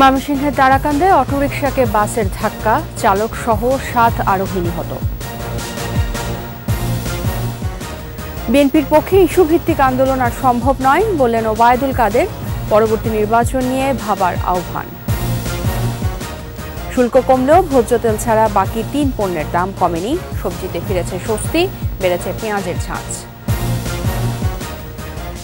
ময়মনসিংহের তারাকান্দায় অটোরিকশাকে বাসের ধাক্কা, চালক সহ 7 আরোহী নিহত। বিএনপির পক্ষে ইস্যুভিত্তিক আন্দোলন আর সম্ভব নয় বললেন ওবায়দুল কাদের। পরবর্তী নির্বাচন নিয়ে ভাবার আহ্বান। শুল্ক কমলেও ভোজ্য তেল ছাড়া বাকি 3 পণ্যের দাম কমেনি। সবজিতে ফিরেছে স্বস্তি, বেড়েছে পেঁয়াজের ঝাঁজ।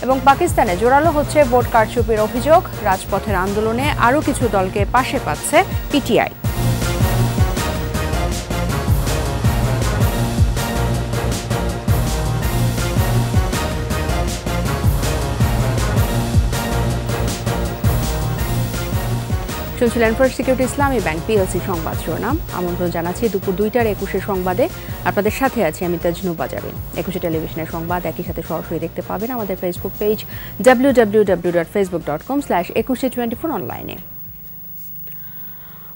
এবং পাকিস্তানে জোরালো হচ্ছে ভোট কারচুপির অভিযোগ। রাজপথের আন্দোলনে আরও কিছু দলকে পাশে পাচ্ছে পিটিআই। শুনছিলেন ফার্স্ট সিকিউরিটি ইসলামী ব্যাংক পিএলসি সংবাদ শিরোনাম। আমন্ত্রণ জানাচ্ছি দুপুর 2টার 21 সংবাদে। আপনাদের সাথে আছি আমি তাজনু বাজাবিন। 21 টেলিভিশনের সংবাদ একই সাথে সরাসরি দেখতে পাবেন আমাদের ফেসবুক পেজ www.facebook.com/2124 অনলাইনে।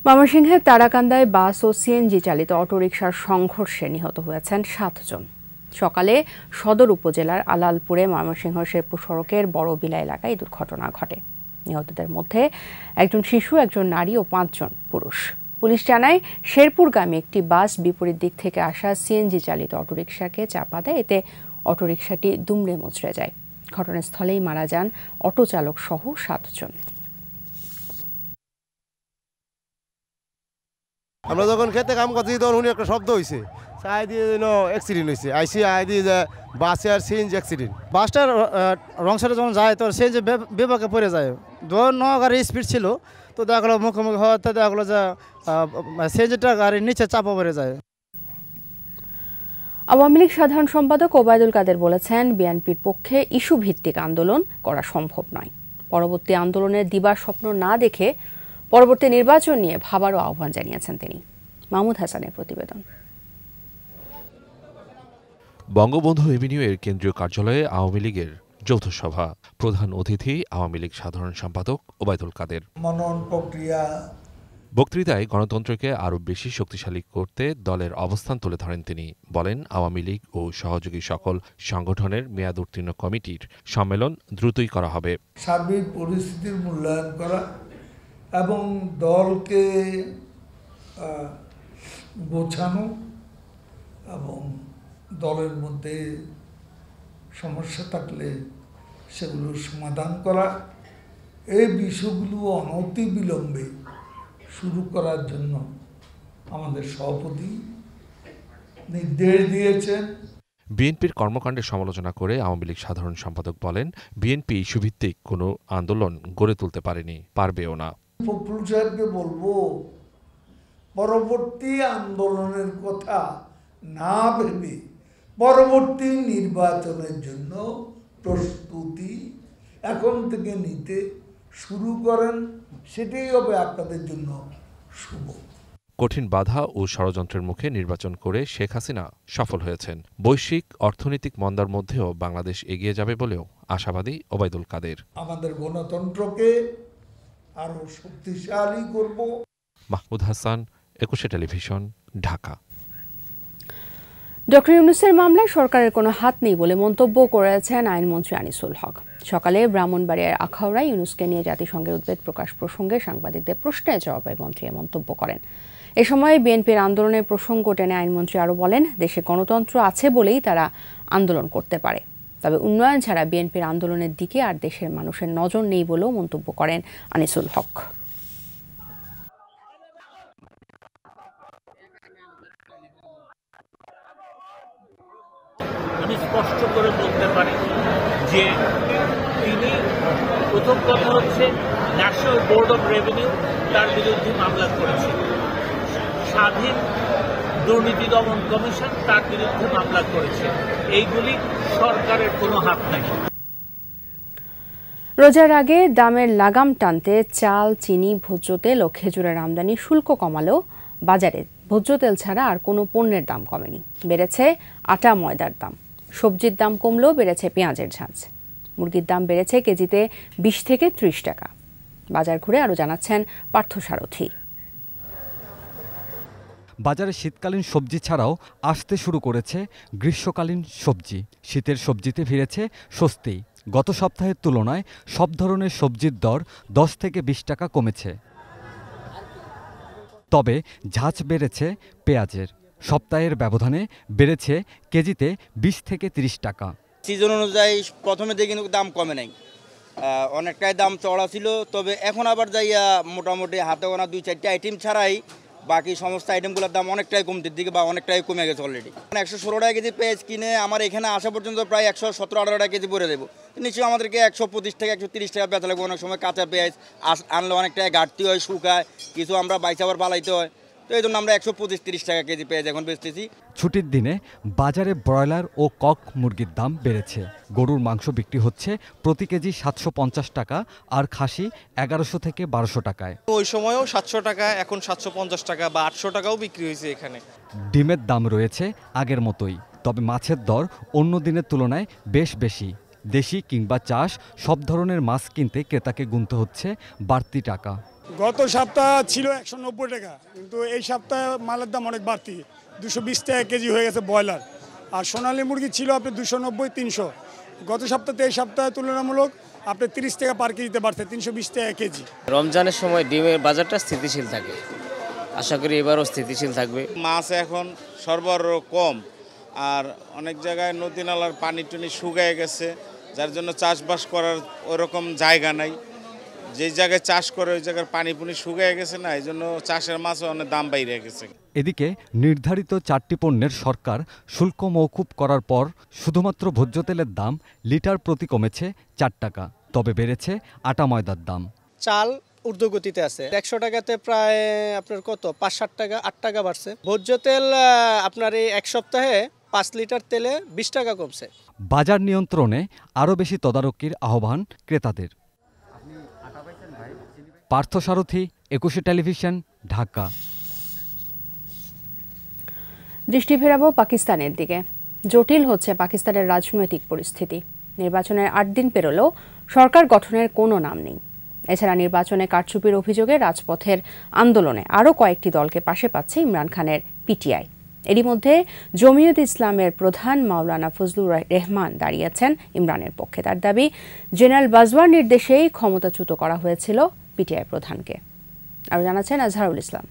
ময়মনসিংহের তারাকান্দায় বাস ও সিএনজি চালিত অটোরিকশার সংঘর্ষে নিহত হয়েছেন 7 জন। সকালে সদর উপজেলার আলালপুরে ময়মনসিংহ শেরপুর সড়কের বড়বিলা এলাকায় এই দুর্ঘটনা ঘটে। নিহতদের মধ্যে একজন শিশু, একজন নারী ও 5 জন পুরুষ। পুলিশ জানায়, শেরপুরগামী একটি বাস বিপরীত দিক থেকে আসা সিএনজি চালিত অটোরিকশাকে চাপা দেয়। এতে অটোরিকশাটি দুমড়ে মুচড়ে যায়। ঘটনাস্থলেই মারা যান অটো চালক সহ 7 জন। আমরা যখন খেতে কাম করছি তখন উনি একটা শব্দ হয়েছে, চাই দিয়ে যেন অ্যাক্সিডেন্ট হয়েছে। আইসি আই দিয়ে যে বাসে আর সিএনজি অ্যাক্সিডেন্ট। বাসটার রং সাইডে যখন যায় তো সিএনজি বিভাগে পড়ে যায়। গাড়ির স্পিড ছিল, তো দেখা গেলো মুখোমুখি হওয়াতে দেখা গেলো যে সিএনজিটা গাড়ির নিচে চাপা পড়ে যায়। আওয়ামী লীগ সাধারণ সম্পাদক ওবায়দুল কাদের বলেছেন, বিএনপির পক্ষে ইস্যু ভিত্তিক আন্দোলন করা সম্ভব নয়। পরবর্তী আন্দোলনের দিবার স্বপ্ন না দেখে পরবর্তী নির্বাচন নিয়ে ভাবারও আহ্বান জানিয়েছেন তিনি। মাহমুদ হাসানের প্রতিবেদন। বঙ্গবন্ধু এভিনিউয়ের কেন্দ্রীয় কার্যালয়ে আওয়ামী লীগের যৌথ সভা। প্রধান অতিথি আওয়ামী লীগ সাধারণ সম্পাদক ওবায়দুল কাদের। মনন প্রক্রিয়া বক্তৃতায় গণতন্ত্রকে আরও বেশি শক্তিশালী করতে দলের অবস্থান তুলে ধরেন তিনি। বলেন, আওয়ামী লীগ ও সহযোগী সকল সংগঠনের মেয়াদ উত্তীর্ণ কমিটির সম্মেলন দ্রুতই করা হবে। সার্বিক পরিস্থিতির মূল্যায়ন করা এবং দলকে গোছানো এবং দলের মধ্যে সমস্যা থাকলে সেগুলোর সমাধান করা, এই বিষয়গুলো অনতিবিলম্বে শুরু করার জন্য আমাদের সভাপতি নির্দেশ দিয়েছেন। বিএনপির কর্মকাণ্ডের সমালোচনা করে আওয়ামী লীগ সাধারণ সম্পাদক বলেন, বিএনপি ইস্যুভিত্তিক কোনো আন্দোলন গড়ে তুলতে পারেনি, পারবেও না। ফখরুল সাহেবকে বলবো, পরবর্তী আন্দোলনের কথা না ভেবে পরবর্তী নির্বাচনের জন্য প্রস্তুতি এখন থেকে নিতে শুরু করেন, সেটাই হবে আপনাদের জন্য শুভ। কঠিন বাধা ও ষড়যন্ত্রের মুখে নির্বাচন করে শেখ হাসিনা সফল হয়েছেন। বৈশ্বিক অর্থনৈতিক মন্দার মধ্যেও বাংলাদেশ এগিয়ে যাবে বলেও আশাবাদী ওবায়দুল কাদের। আমাদের গণতন্ত্রকে আরো শক্তিশালী করব। মাহমুদ হাসান, 21 টেলিভিশন, ঢাকা। ডক্টর ইউনূসের মামলায় সরকারের কোনো হাত নেই বলে মন্তব্য করেছেন আইনমন্ত্রী আনিসুল হক। সকালে ব্রাহ্মণবাড়িয়ার আখাউড়ায় ইউনূসকে নিয়ে জাতিসংঘের উদ্বেগ প্রকাশ প্রসঙ্গে সাংবাদিকদের প্রশ্নের জবাবে মন্ত্রী মন্তব্য করেন। এ সময় বিএনপির আন্দোলনের প্রসঙ্গ টেনে আইনমন্ত্রী আরও বলেন, দেশে গণতন্ত্র আছে বলেই তারা আন্দোলন করতে পারে। তবে উন্নয়ন ছাড়া বিএনপির আন্দোলনের দিকে আর দেশের মানুষের নজর নেই বলেও মন্তব্য করেন আনিসুল হক। আমি স্পষ্ট করে বলতে পারি যে তিনি, প্রথম কথা হচ্ছে ন্যাশনাল বোর্ড অফ রেভিনিউ তার বিরুদ্ধে মামলা করেছে, স্বাধীন দুর্নীতি দমন কমিশন তার বিরুদ্ধে মামলা করেছে। এইগুলি সরকারের কোনো হাত নাই। রোজার আগে দামের লাগাম টানতে চাল, চিনি, ভোজ্য তেল ও খেজুরের আমদানি শুল্ক কমালেও বাজারে ভোজ্য তেল ছাড়া আর কোনো পণ্যের দাম কমেনি। বেড়েছে আটা, ময়দার দাম। সবজির দাম কমলেও বেড়েছে পেঁয়াজের ঝাঁজ। মুরগির দাম বেড়েছে কেজিতে 20 থেকে 30 টাকা। বাজার ঘুরে আরও জানাচ্ছেন পার্থসারথী। বাজারে শীতকালীন সবজি ছাড়াও আসতে শুরু করেছে গ্রীষ্মকালীন সবজি। শীতের সবজিতে ফিরেছে স্বস্তি। গত সপ্তাহের তুলনায় সব ধরনের সবজির দর 10 থেকে 20 টাকা কমেছে। তবে ঝাঁজ বেড়েছে পেঁয়াজের। সপ্তাহের ব্যবধানে বেড়েছে কেজিতে 20 থেকে 30 টাকা। সিজন অনুযায়ী প্রথমে দিয়ে কিন্তু দাম কমে নাই, অনেকটাই দাম চড়া ছিল। তবে এখন আবার যাইয়া মোটামুটি হাতে গোনা 2-4টি আইটেম ছাড়াই বাকি সমস্ত আইটেমগুলোর দাম অনেকটাই কমতির দিকে বা অনেকটাই কমে গেছে অলরেডি। 116 টাকা কেজি পেঁয়াজ কিনে আমার এখানে আসা পর্যন্ত প্রায় 117-18 টাকা কেজি পড়ে দেবো। নিশ্চয়ই আমাদেরকে 125 থেকে 130 টাকা বেচা লাগবে। অনেক সময় কাঁচা পেঁয়াজ আনলে অনেকটাই ঘাটতি হয়, শুকায়, কিছু আমরা বাইসে আবার পালাইতে হয়। তো এই জন্য আমরা 125-30 টাকা কেজি পেঁয়াজ এখন বেচতেছি। ছুটির দিনে বাজারে ব্রয়লার ও কক মুরগির দাম বেড়েছে। গরুর মাংস বিক্রি হচ্ছে প্রতি কেজি 750 টাকা, আর খাসি 1100 থেকে 1200 টাকায়। ওই সময়ও 700 টাকা, এখন 750 টাকা বা 800 টাকাও বিক্রি হয়েছে এখানে। ডিমের দাম রয়েছে আগের মতোই, তবে মাছের দর অন্য দিনের তুলনায় বেশ বেশি। দেশি কিংবা চাষ সব ধরনের মাছ কিনতে ক্রেতাকে গুনতে হচ্ছে বাড়তি টাকা। গত সপ্তাহ ছিল 190 টাকা, কিন্তু এই সপ্তাহে মালের দাম অনেক বাড়তি, 220 টাকা কেজি হয়ে গেছে ব্রয়লার। আর সোনালী মুরগি ছিল আপনি 290-300। গত সপ্তাহে এই সপ্তাহে তুলনামূলক আপনি 30 টাকা পার কেজিতে বাড়ছে, 320 টাকা কেজি। রমজানের সময় ডিমের বাজারটা স্থিতিশীল থাকে, আশা করি এবারও স্থিতিশীল থাকবে। মাছ এখন সরবরাহ কম, আর অনেক জায়গায় নদী নালার পানি টুনি শুকিয়ে গেছে, যার জন্য চাষবাস করার ওরকম জায়গা নাই। যে জায়গায় চাষ করে ওই জায়গার পানি পুনি শুকিয়ে গেছে না, এই জন্য চাষের মাছও অনেক দাম বাইরে গেছে। এদিকে নির্ধারিত 4টি পণ্যের সরকার শুল্ক মওকুফ করার পর শুধুমাত্র ভোজ্য তেলের দাম লিটার প্রতি কমেছে 4 টাকা, তবে বেড়েছে আটা ময়দার দাম। চাল ঊর্ধ্বগতিতে আছে, 100 টাকাতে প্রায় আপনার কত 5-7 টাকা 8 টাকা বাড়ছে। ভোজ্য তেল আপনার এই এক সপ্তাহে 5 লিটার তেলে 20 টাকা কমছে। বাজার নিয়ন্ত্রণে আরও বেশি তদারকির আহ্বান ক্রেতাদের। পার্থসারথী, 21 টেলিভিশন, ঢাকা। দৃষ্টি ফেরাবো পাকিস্তানের দিকে। জটিল হচ্ছে পাকিস্তানের রাজনৈতিক পরিস্থিতি। নির্বাচনের 8 দিন পেরোলেও সরকার গঠনের কোনো নাম নেই। এছাড়া নির্বাচনে কারচুপির অভিযোগে রাজপথের আন্দোলনে আরও কয়েকটি দলকে পাশে পাচ্ছে ইমরান খানের পিটিআই। এরই মধ্যে জমিয়ত ইসলামের প্রধান মাওলানা ফজলুর রহমান দাঁড়িয়েছেন ইমরানের পক্ষে। তার দাবি, জেনারেল বাজওয়ার নির্দেশেই ক্ষমতাচ্যুত করা হয়েছিল পিটিআই প্রধানকে। আরও জানাচ্ছেন আজহারুল ইসলাম।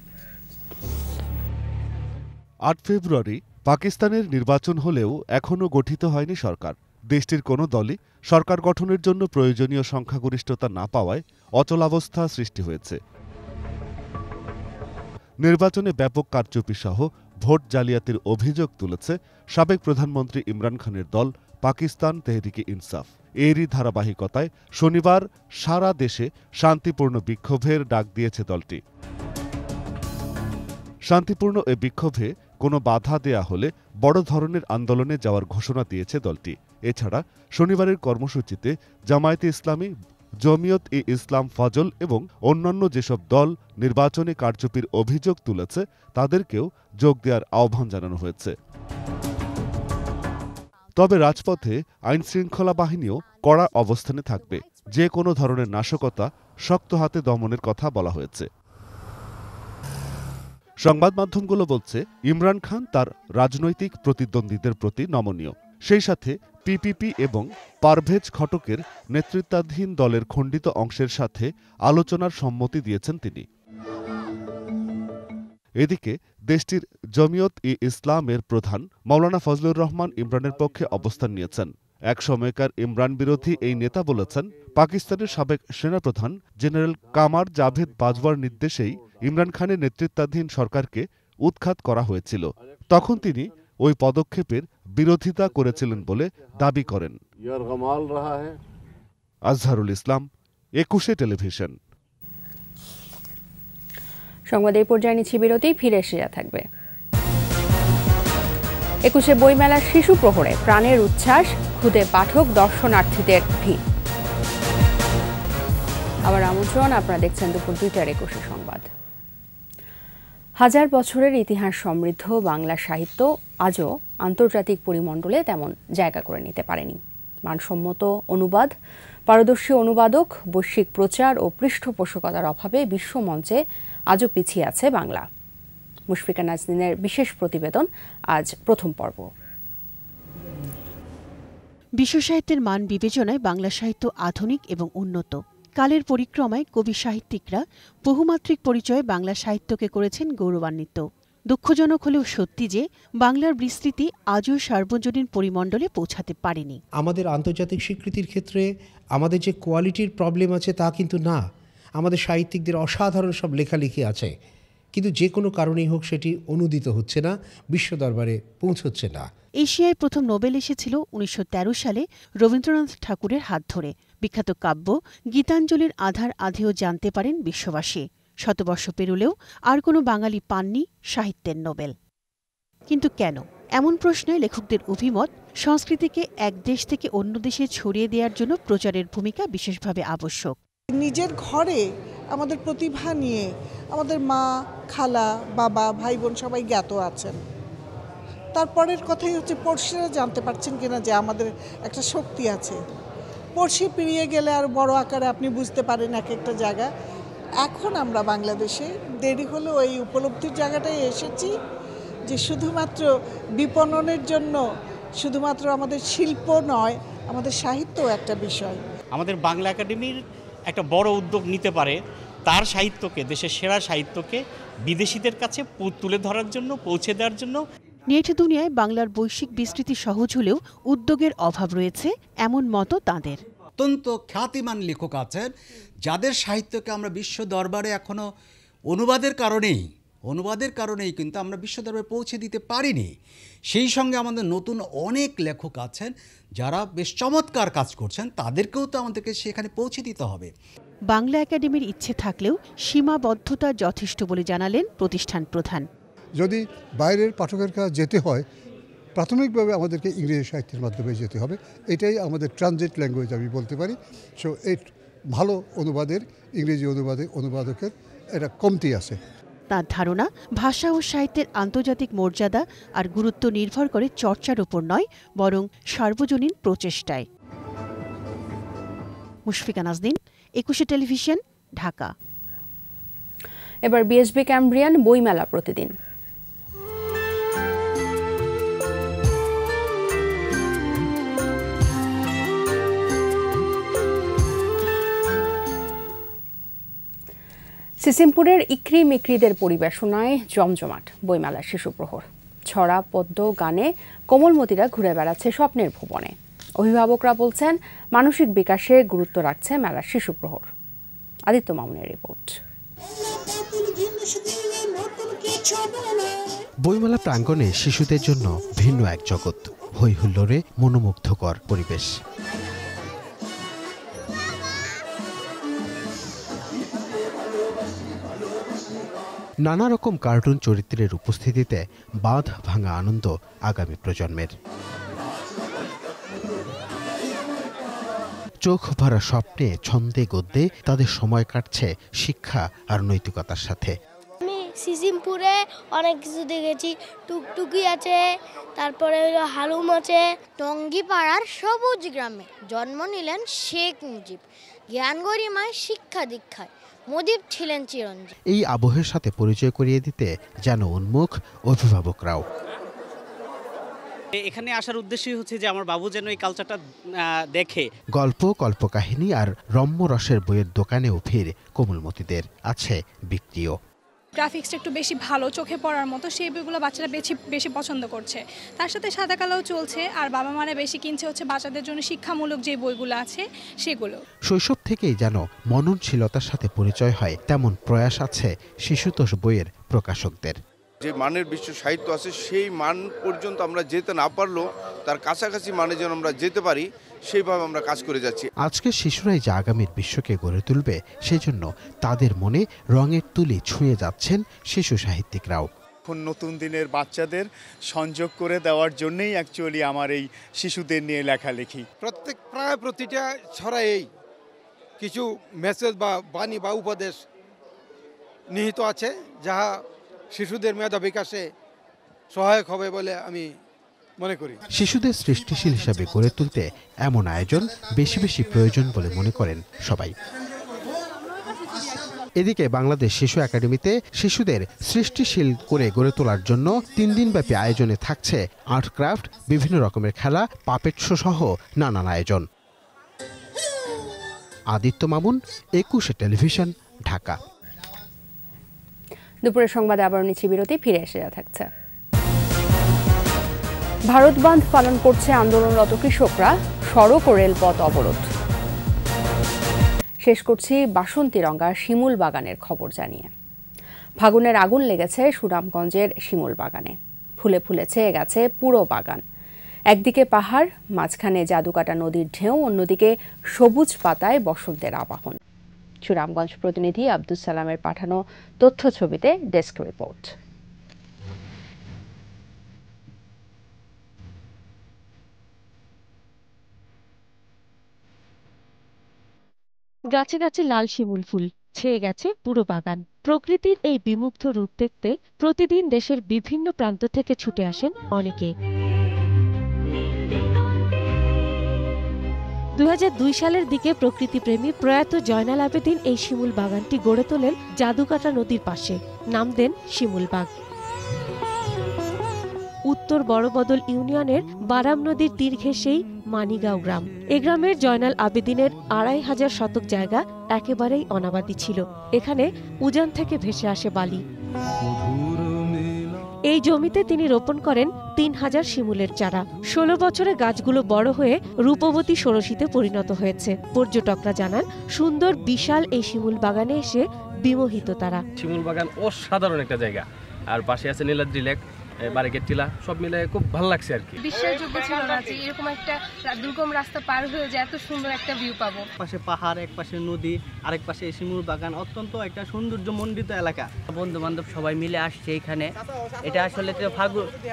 8 ফেব্রুয়ারি পাকিস্তানের নির্বাচন হলেও এখনও গঠিত হয়নি সরকার। দেশটির কোনো দলই সরকার গঠনের জন্য প্রয়োজনীয় সংখ্যাগরিষ্ঠতা না পাওয়ায় অচলাবস্থা সৃষ্টি হয়েছে। নির্বাচনে ব্যাপক কারচুপি সহ ভোট জালিয়াতির অভিযোগ তুলেছে সাবেক প্রধানমন্ত্রী ইমরান খানের দল পাকিস্তান তেহরিকে ইনসাফ। এরই ধারাবাহিকতায় শনিবার সারা দেশে শান্তিপূর্ণ বিক্ষোভের ডাক দিয়েছে দলটি। শান্তিপূর্ণ এ বিক্ষোভে কোনো বাধা দেয়া হলে বড় ধরনের আন্দোলনে যাওয়ার ঘোষণা দিয়েছে দলটি। এছাড়া শনিবারের কর্মসূচিতে জামায়াতে ইসলামী, জমিয়ত ই ইসলাম ফজল এবং অন্যান্য যেসব দল নির্বাচনে কারচুপির অভিযোগ তুলেছে তাদেরকেও যোগ দেওয়ার আহ্বান জানানো হয়েছে। তবে রাজপথে আইনশৃঙ্খলা বাহিনীও কড়া অবস্থানে থাকবে। যে কোনো ধরনের নাশকতা শক্ত হাতে দমনের কথা বলা হয়েছে। সংবাদ মাধ্যমগুলো বলছে, ইমরান খান তার রাজনৈতিক প্রতিদ্বন্দ্বীদের প্রতি নমনীয়। সেই সাথে পিপিপি এবং পারভেজ খটকের নেতৃত্বাধীন দলের খণ্ডিত অংশের সাথে আলোচনার সম্মতি দিয়েছেন তিনি। এদিকে দেশটির জমিয়ত ই ইসলামের প্রধান মাওলানা ফজলুর রহমান ইমরানের পক্ষে অবস্থান নিয়েছেন। এক সময়কার ইমরান বিরোধী এই নেতা বলেছেন, পাকিস্তানের সাবেক সেনাপ্রধান জেনারেল কামার জাভেদ বাজওয়ার নির্দেশেই ইমরান খানের নেতৃত্বাধীন সরকারকে উৎখাত করা হয়েছিল। তখন তিনি ওই পদক্ষেপের বিরোধিতা করেছিলেন বলে দাবি করেন। আজহারুল ইসলাম, 21 টেলিভিশন। সংবাদ এই পর্যায়ে নিচ্ছি বিরতি, ফিরে এসে থাকবে। 21 বইমেলার শিশু প্রহরে প্রাণের উচ্ছ্বাস, খুদে পাঠক, দর্শনার্থীদের ভিড়। আবার আমন্ত্রণ, আপনারা দেখছেন দুপুর 2টার 21 সংবাদ। হাজার বছরের ইতিহাস সমৃদ্ধ বাংলা সাহিত্য আজও আন্তর্জাতিক পরিমণ্ডলে তেমন জায়গা করে নিতে পারেনি। মানসম্মত অনুবাদ, পারদর্শী অনুবাদক, বৈশ্বিক প্রচার ও পৃষ্ঠপোষকতার অভাবে বিশ্বমঞ্চে আজও পিছিয়ে আছে বাংলা। মুশফিকা নাজনীনের বিশেষ প্রতিবেদন, আজ প্রথম পর্ব। বিশ্বসাহিত্যের মান বিবেচনায় বাংলা সাহিত্য আধুনিক এবং উন্নত। কালের পরিক্রমায় কবি সাহিত্যিকরা বহুমাত্রিক পরিচয়ে বাংলা সাহিত্যকে করেছেন গৌরবান্বিত। দুঃখজনক হলেও সত্যি যে বাংলার বিস্তৃতি আজও সার্বজনীন পরিমণ্ডলে পৌঁছাতে পারেনি। আমাদের আন্তর্জাতিক স্বীকৃতির ক্ষেত্রে আমাদের যে কোয়ালিটির প্রবলেম আছে তা কিন্তু না। আমাদের সাহিত্যিকদের অসাধারণ সব লেখালেখি আছে, কিন্তু যে কোনো কারণেই হোক সেটি অনুদিত হচ্ছে না, বিশ্ব দরবারে পৌঁছচ্ছে না। এশিয়ায় প্রথম নোবেল এসেছিল 1913 সালে রবীন্দ্রনাথ ঠাকুরের হাত ধরে। বিখ্যাত কাব্য গীতাঞ্জলির আধার আধেও জানতে পারেন বিশ্ববাসী। শতবর্ষ পেরুলেও আর কোনো বাঙালি পাননি সাহিত্যের নোবেল। কিন্তু কেন? এমন প্রশ্নে লেখকদের অভিমত, সংস্কৃতিকে এক দেশ থেকে অন্য দেশে ছড়িয়ে দেওয়ার জন্য প্রচারের ভূমিকা বিশেষভাবে আবশ্যক। নিজের ঘরে আমাদের প্রতিভা নিয়ে আমাদের মা, খালা, বাবা, ভাই বোন সবাই জ্ঞাত আছেন। তারপরের কথাই হচ্ছে পড়শিরা জানতে পারছেন কিনা যে আমাদের একটা শক্তি আছে। পড়শি পেরিয়ে গেলে আর বড় আকারে আপনি বুঝতে পারেন এক একটা জায়গা। এখন আমরা বাংলাদেশে দেরি হলেও এই উপলব্ধির জায়গাটায় এসেছি যে শুধুমাত্র বিপণনের জন্য শুধুমাত্র আমাদের শিল্প নয়, আমাদের সাহিত্যও একটা বিষয়। আমাদের বাংলা একাডেমির একটা বড় উদ্যোগ নিতে পারে তার সাহিত্যকে, দেশের সেরা সাহিত্যকে বিদেশিদের কাছে তুলে ধরার জন্য, পৌঁছে দেওয়ার জন্য। নেট দুনিয়ায় বাংলার বৈশ্বিক বিস্তৃতি সহজ হলেও উদ্যোগের অভাব রয়েছে, এমন মতও তাঁদের। অত্যন্ত খ্যাতিমান লেখক আছেন যাদের সাহিত্যকে আমরা বিশ্ব দরবারে এখনো অনুবাদের কারণেই কিন্তু আমরা বিশ্ব দরবারে পৌঁছে দিতে পারিনি। সেই সঙ্গে আমাদের নতুন অনেক লেখক আছেন যারা বেশ চমৎকার কাজ করছেন, তাদেরকেও তো আমাদেরকে সেখানে পৌঁছে দিতে হবে। বাংলা একাডেমির ইচ্ছে থাকলেও সীমাবদ্ধতা যথেষ্ট বলে জানালেন প্রতিষ্ঠান প্রধান। যদি বাইরের পাঠকের কাছে যেতে হয়, প্রাথমিকভাবে আমাদেরকে ইংরেজি সাহিত্যের মাধ্যমে যেতে হবে। এটাই আমাদের ট্রানজিট ল্যাঙ্গুয়েজ আমি বলতে পারি। সো এই ভালো ইংরেজি অনুবাদকের এটা কমতি আছে। তার ধারণা, ভাষা ও সাহিত্যের আন্তর্জাতিক মর্যাদা আর গুরুত্ব নির্ভর করে চর্চার উপর নয়, বরং সার্বজনীন প্রচেষ্টায়। মুশফিকা নাজনীন, 21 টেলিভিশন, ঢাকা। এবার বিএসবি ক্যামব্রিয়ান বইমেলা প্রতিদিন। সিসিমপুরের ইকরি মিকরিদের পরিবেশনায় জমজমাট বইমেলা শিশু প্রহর। ছড়া, পদ্য, গানে কোমলমতিরা ঘুরে বেড়াচ্ছে স্বপ্নের ভুবনে। অভিভাবকরা বলছেন মানসিক বিকাশে গুরুত্ব রাখছে মেলার শিশু প্রহর। আদিত্য মামুনের রিপোর্ট। বইমেলা প্রাঙ্গণে শিশুদের জন্য ভিন্ন এক জগৎ, হই হুল্লোড়ে মনোমুগ্ধকর পরিবেশ। নানা রকম কার্টুন চরিত্রের উপস্থিতিতে বাঁধ ভাঙা আনন্দ আগামী প্রজন্মের। চোখ ভরা স্বপ্নে, ছন্দে গদ্যে তাদের সময় কাটছে শিক্ষা আর নৈতিকতার সাথে। আমি সিসিমপুরে অনেক কিছু দেখেছি। টুকটুকি আছে, তারপরে হলো হালুম আছে। টঙ্গিপাড়ার সবুজ গ্রামে জন্ম নিলেন শেখ মুজিব। জ্ঞান গরিমায় শিক্ষা দীক্ষায় মুজিব ছিলেন চিরঞ্জীব। এই আবহের সাথে পরিচয় করিয়ে দিতে যেন উন্মুখ অভিভাবকরাও। এখানে আসার উদ্দেশ্যই হচ্ছে যে আমার বাবু যেন এই কালচারটা দেখে। গল্প, কল্পকাহিনী আর রম্য রসের বইয়ের দোকানেও ভিড় কোমলমতিদের, আছে বিক্রিও। গ্রাফিক্সটা একটু বেশি ভালো, চোখে পড়ার মতো, সেই বইগুলো বাচ্চারা বেশি পছন্দ করছে। তার সাথে সাদা কালোও চলছে, আর বাবা মারা বেশি কিনছে হচ্ছে বাচ্চাদের জন্য শিক্ষামূলক যে বইগুলো আছে সেগুলো। শৈশব থেকেই যেন মননশীলতার সাথে পরিচয় হয়, তেমন প্রয়াস আছে শিশুতোষ বইয়ের প্রকাশকদের। যে মানের বিশ্ব সাহিত্য আছে সেই মান পর্যন্ত আমরা যেতে না পারলেও তার কাছাকাছি মানে যেন আমরা যেতে পারি, সেইভাবে আমরা কাজ করে যাচ্ছি। আজকের শিশুরাই যে আগামীর বিশ্বকে গড়ে তুলবে, সেজন্য তাদের মনে রঙের তুলি ছুঁয়ে যাচ্ছেন শিশু সাহিত্যিকরাও। এখন নতুন দিনের বাচ্চাদের সংযোগ করে দেওয়ার জন্যই অ্যাকচুয়ালি আমার এই শিশুদের নিয়ে লেখালেখি। প্রায় প্রতিটা ছড়াই কিছু মেসেজ বা বাণী বা উপদেশ নিহিত আছে, যাহা শিশুদের মেধা বিকাশে সহায়ক হবে বলে আমি মনে করি। শিশুদের সৃষ্টিশীল হিসাবে গড়ে তুলতে এমন আয়োজন বেশি বেশি প্রয়োজন বলে মনে করেন সবাই। এদিকে বাংলাদেশ শিশু একাডেমিতে শিশুদের সৃষ্টিশীল করে গড়ে তোলার জন্য 3 দিনব্যাপী আয়োজনে থাকছে আর্ট, ক্রাফট, বিভিন্ন রকমের খেলা, পাপেট শো সহ নানান আয়োজন। আদিত্য মামুন, একুশে টেলিভিশন, ঢাকা। দুপুরের সংবাদে আবার নিচ্ছি বিরতি, ফিরে এসে থাকছে। ভারত বন্ধ পালন করছে আন্দোলনরত কৃষকরা, সড়ক ও রেলপথ অবরোধ। শেষ করছি বাসন্তীরঙ্গার শিমুল বাগানের খবর জানিয়ে। ফাগুনের আগুন লেগেছে সুনামগঞ্জের শিমুল বাগানে। ফুলে ফুলে ছেয়ে গেছে পুরো বাগান। একদিকে পাহাড়, মাঝখানে জাদুকাটা নদীর ঢেউ, অন্যদিকে সবুজ পাতায় বসন্তের আবাহন। সুনামগঞ্জ প্রতিনিধি আব্দুস সালামের পাঠানো তথ্য ছবিতে ডেস্ক রিপোর্ট। গাছে গাছে লাল শিমুল ফুল, ছেয়ে গেছে পুরো বাগান। প্রকৃতির এই বিমুগ্ধ রূপ দেখতে প্রতিদিন দেশের বিভিন্ন প্রান্ত থেকে ছুটে আসেন অনেকে। 2002 সালের দিকে প্রকৃতিপ্রেমী প্রয়াত জয়নাল আবেদিন এই শিমুল বাগানটি গড়ে তোলেন জাদুকাটা নদীর পাশে। নাম দেন শিমুল বাগ। উত্তর বড়বদল ইউনিয়নের বারাম নদীর তীর ঘেঁষেই মানিগাঁও গ্রাম। এ গ্রামের জয়নাল আবেদিনের 2500 শতক জায়গা একেবারেই অনাবাদি ছিল। এখানে উজান থেকে ভেসে আসে বালি। এই জমিতে তিনি রোপণ করেন 3000 শিমুলের চারা। 16 বছরে গাছগুলো বড় হয়ে রূপবতী ষোড়শীতে পরিণত হয়েছে। পর্যটকরা জানান, সুন্দর বিশাল এই শিমুল বাগানে এসে বিমোহিত তারা। শিমুল বাগান অসাধারণ একটা জায়গা, আর পাশে আছে নীলাদ্রি লেক, বারিকের টিলা, সব মিলে খুব ভালো লাগছে আর কি। বিশ্বাসযোগ্য ছিল না যে এরকম একটা দুর্গম রাস্তা পার হয়ে যে এত সুন্দর একটা ভিউ পাবো। পাশে পাহাড়, এক পাশে নদী, আরেক পাশে শিমুল বাগান, অত্যন্ত একটা সৌন্দর্যমণ্ডিত এলাকা। বন্ধু বান্ধব সবাই মিলে আসছে এখানে। এটা আসলে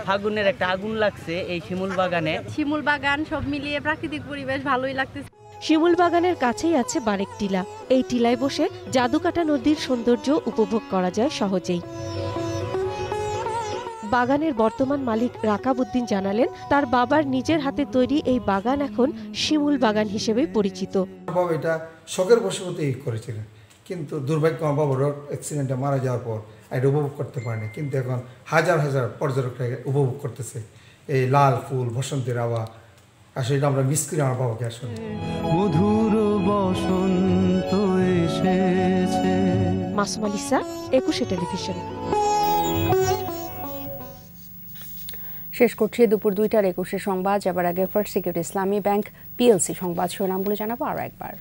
ফাগুনের একটা আগুন লাগছে এই শিমুল বাগানে। শিমুল বাগান সব মিলিয়ে প্রাকৃতিক পরিবেশ ভালোই লাগতেছে। শিমুল বাগানের কাছেই আছে বারেক টিলা। এই টিলায় বসে জাদুকাটা নদীর সৌন্দর্য উপভোগ করা যায় সহজেই। বাগানের বর্তমান মালিক রাকাবউদ্দিন জানালেন, তার বাবার নিজের হাতে তৈরি এই বাগান এখন শিমুল বাগান হিসেবে পরিচিত। বাবা এটা শখের বশবর্তী করেছিলেন, কিন্তু দুর্ভাগ্য আমার বাবার অ্যাক্সিডেন্টে মারা যাওয়ার পর এটা উপভোগ করতে পারেনি। কিন্তু এখন হাজার হাজার পর্যটকরা উপভোগ করতেছে এই লাল ফুল, বসন্তের আওয়া। আসলে এটা আমরা মিস করি আমার বাবাকে। আসলে মধুর বসন্ত এসেছে। মাসুম আলিসা, একুশে টেলিভিশন। শেষ করছি দুপুর 2টার 21 সংবাদ। যাবার আগে ফার্স্ট সিকিউরিটি ইসলামী ব্যাংক পিএলসি সংবাদ শিরোনামগুলো জানাবো আরও একবার।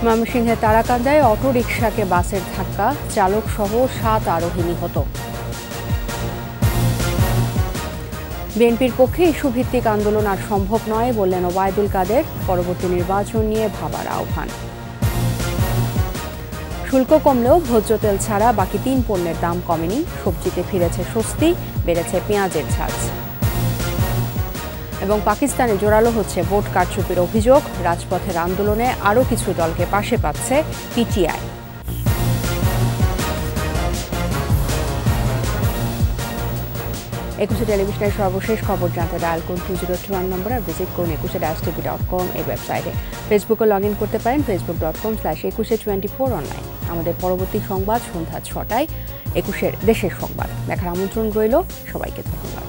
ময়মনসিংহের তারাকান্দায় অটো রিকশাকে বাসের ধাক্কা, চালক সহ 7 আরোহী নিহত। বিএনপির পক্ষে ইস্যুভিত্তিক আন্দোলন আর সম্ভব নয় বললেন ওবায়দুল কাদের। পরবর্তী নির্বাচন নিয়ে ভাবার আহ্বান। শুল্ক কমলেও ভোজ্য তেল ছাড়া বাকি 3 পণ্যের দাম কমেনি। সবজিতে ফিরেছে স্বস্তি, বেড়েছে পেঁয়াজের ঝাঁজ। এবং পাকিস্তানে জোরালো হচ্ছে ভোট কারচুপির অভিযোগ। রাজপথের আন্দোলনে আরও কিছু দলকে পাশে পাচ্ছে পিটিআই। একুশে টেলিভিশনের সর্বশেষ খবর জানতে ডায়াল করুন 2021 নম্বর আর ভিজিট করুন ekushe-tv.com এই ওয়েবসাইটে। ফেসবুকে লগ ইন করতে পারেন facebook.com/ekushe24 অনলাইন। আমাদের পরবর্তী সংবাদ সন্ধ্যা 6টায় 21 দেশের সংবাদ দেখার আমন্ত্রণ রইল। সবাইকে ধন্যবাদ।